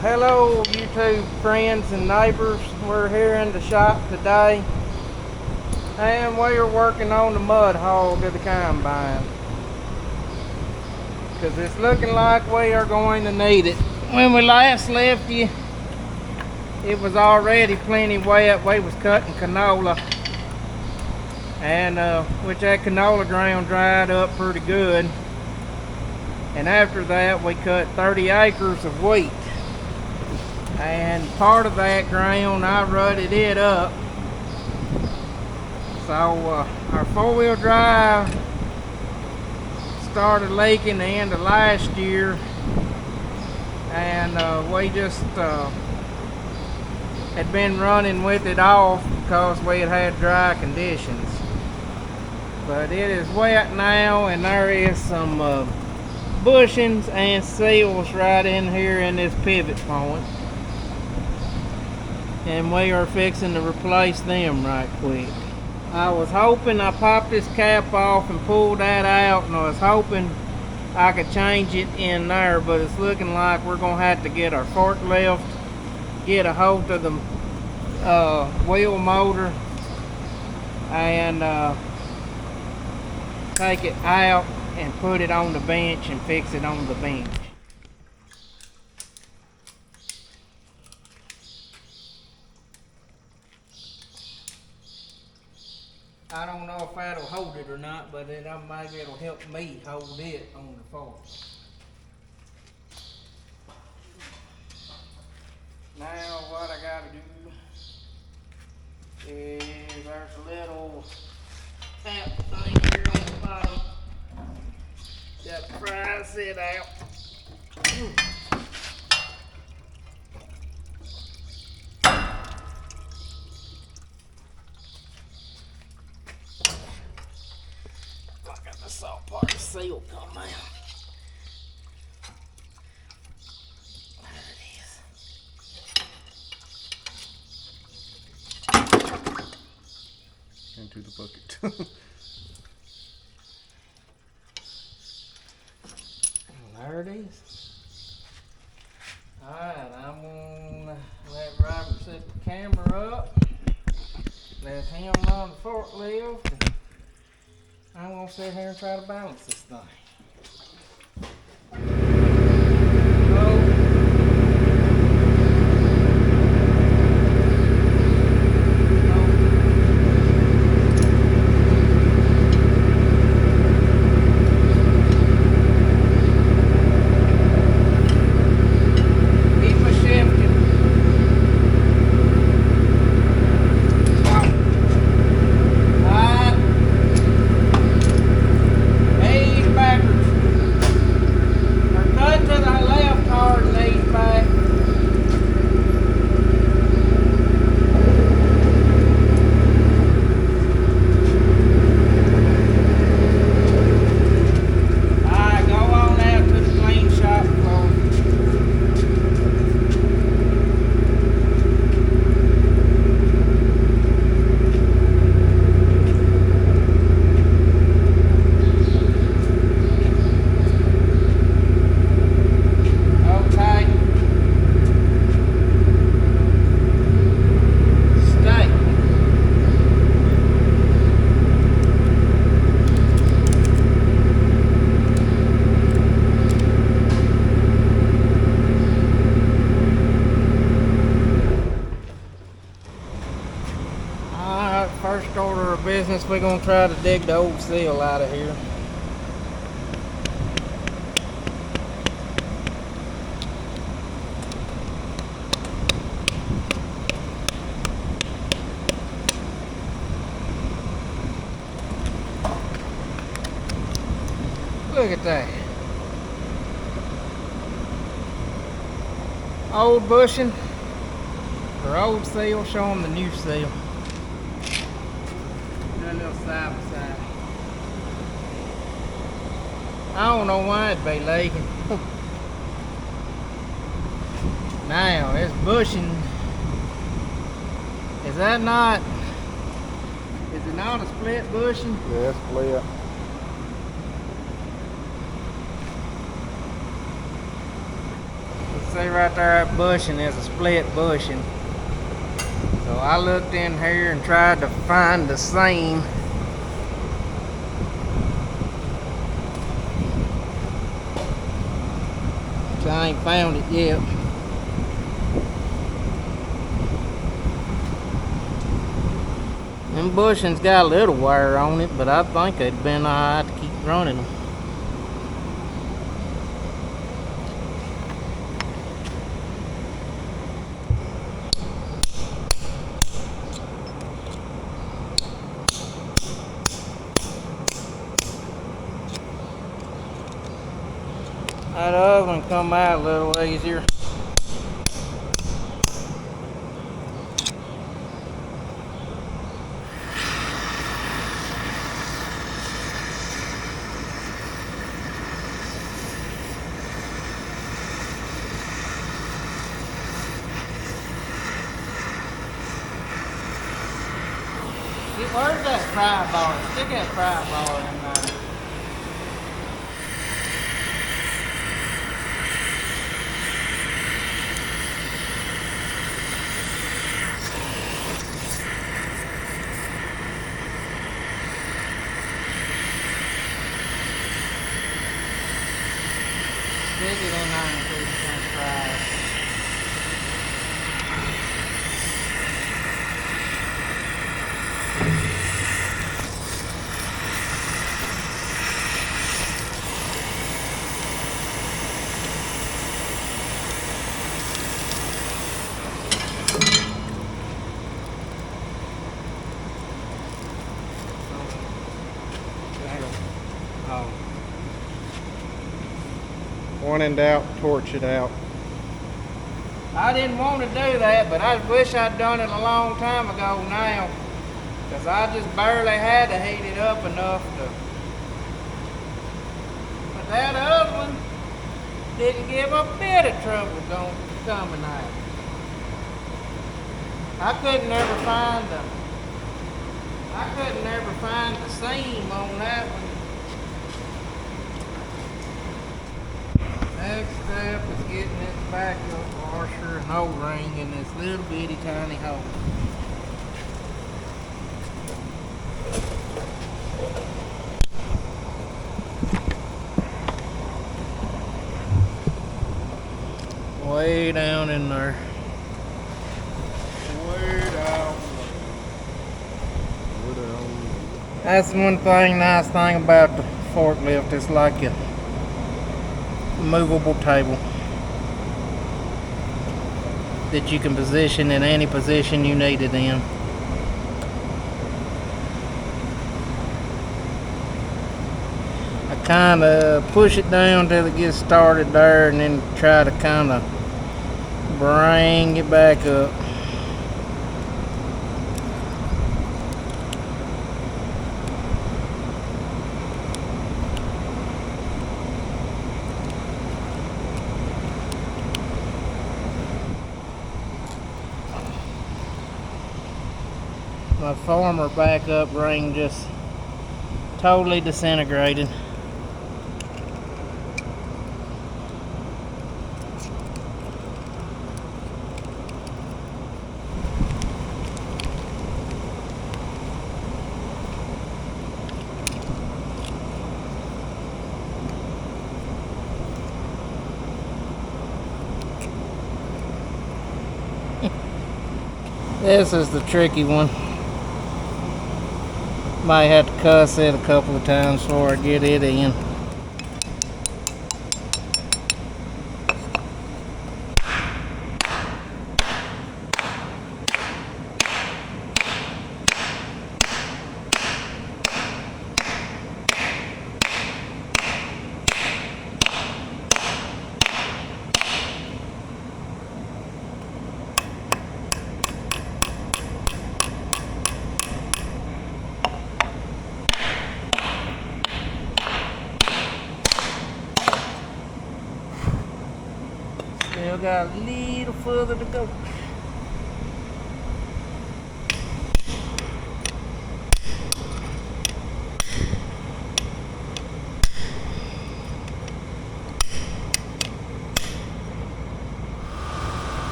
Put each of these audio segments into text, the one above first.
Hello YouTube friends and neighbors. We're here in the shop today and we are working on the mud hog of the combine because it's looking like we are going to need it. When we last left you, it was already plenty wet. We was cutting canola, and which that canola ground dried up pretty good, and after that we cut 30 acres of wheat. And part of that ground I rutted it up, so our four-wheel drive started leaking the end of last year, and we just had been running with it off because we had dry conditions. But it is wet now, and there is some bushings and seals right in here in this pivot point, and we are fixing to replace them right quick. I was hoping I popped this cap off and pulled that out, and I was hoping I could change it in there, but it's looking like we're gonna have to get our forklift, get a hold of the wheel motor, and take it out and put it on the bench and fix it on the bench. I don't know if that'll hold it or not, but maybe it'll help me hold it on the fork. Now what I gotta do is there's a little tap thing here on the bottom. Got to prise it out. I got the salt part of seal come out. Into the bucket. There it is. Alright, I'm gonna let Robert set the camera up, let him run the forklift, and I'm gonna sit here and try to balance this thing. First order of business, we're going to try to dig the old seal out of here. Look at that. Old bushing or old seal, show them the new seal. A little side by side. I don't know why it'd be leaking. Now it's bushing. Is it not a split bushing? Yeah, it's split. See right there, that bushing is a split bushing. So I looked in here and tried to find the seam. So I ain't found it yet. Them bushings got a little wear on it, but I think it'd been alright to keep running them. That other one come out a little easier. Where's that pry bar? Stick that pry bar in there. Stick it in there until you can pry. Oh. When in doubt, torch it out. I didn't want to do that, but I wish I'd done it a long time ago now. Because I just barely had to heat it up enough to. But that other one didn't give a bit of trouble coming out. I couldn't never find the seam on that one. Next step is getting this backup washer and O-ring in this little bitty tiny hole. Way down in there. Way down. That's one nice thing about the forklift. It's like a movable table that you can position in any position you need it in. I kind of push it down till it gets started there and then try to kind of bring it back up. My former backup ring just totally disintegrated. This is the tricky one. Might have to cuss it a couple of times before I get it in. Still got a little further to go.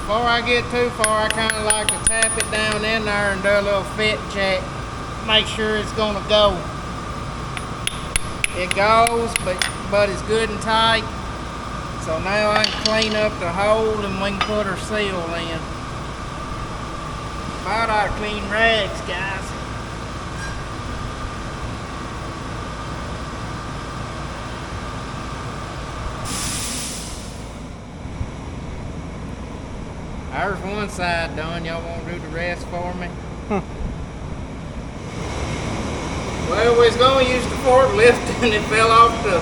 before I get too far, I kind of like to tap it down in there and do a little fit check. Make sure it's gonna go. It goes, but it's good and tight. So now I can clean up the hole and we can put our seal in. About our clean rags, guys. There's one side done. Y'all want to do the rest for me? Well, we was going to use the forklift and it fell off the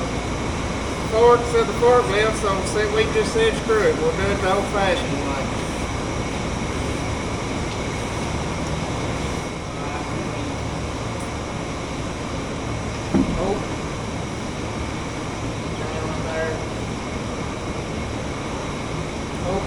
forks of the forklift, so we just said screw it. We'll do it the old-fashioned way. Oh. Down there. Oh.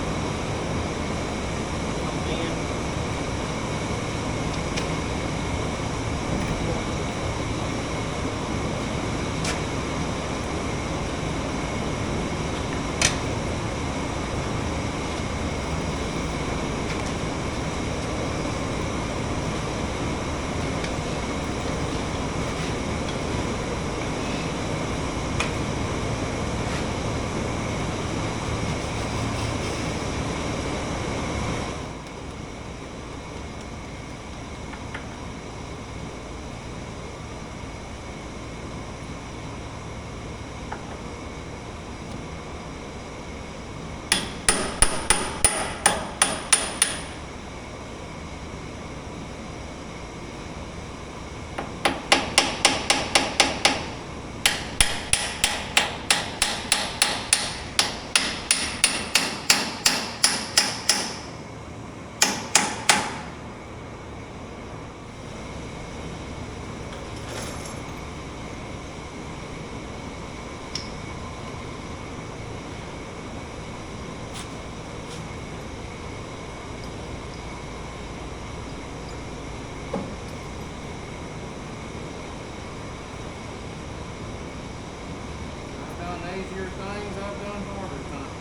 Easier things, I've done harder things.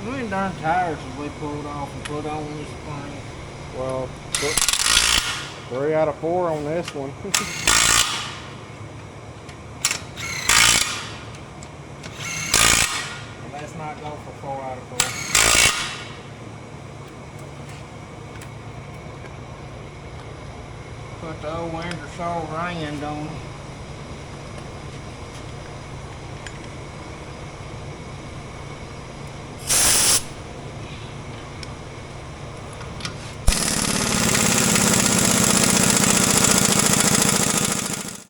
How many darn tires have we pulled off and put on this thing? Well, 3 out of 4 on this one. Well, let's not go for 4 out of 4. Put the old Ingersoll brand on.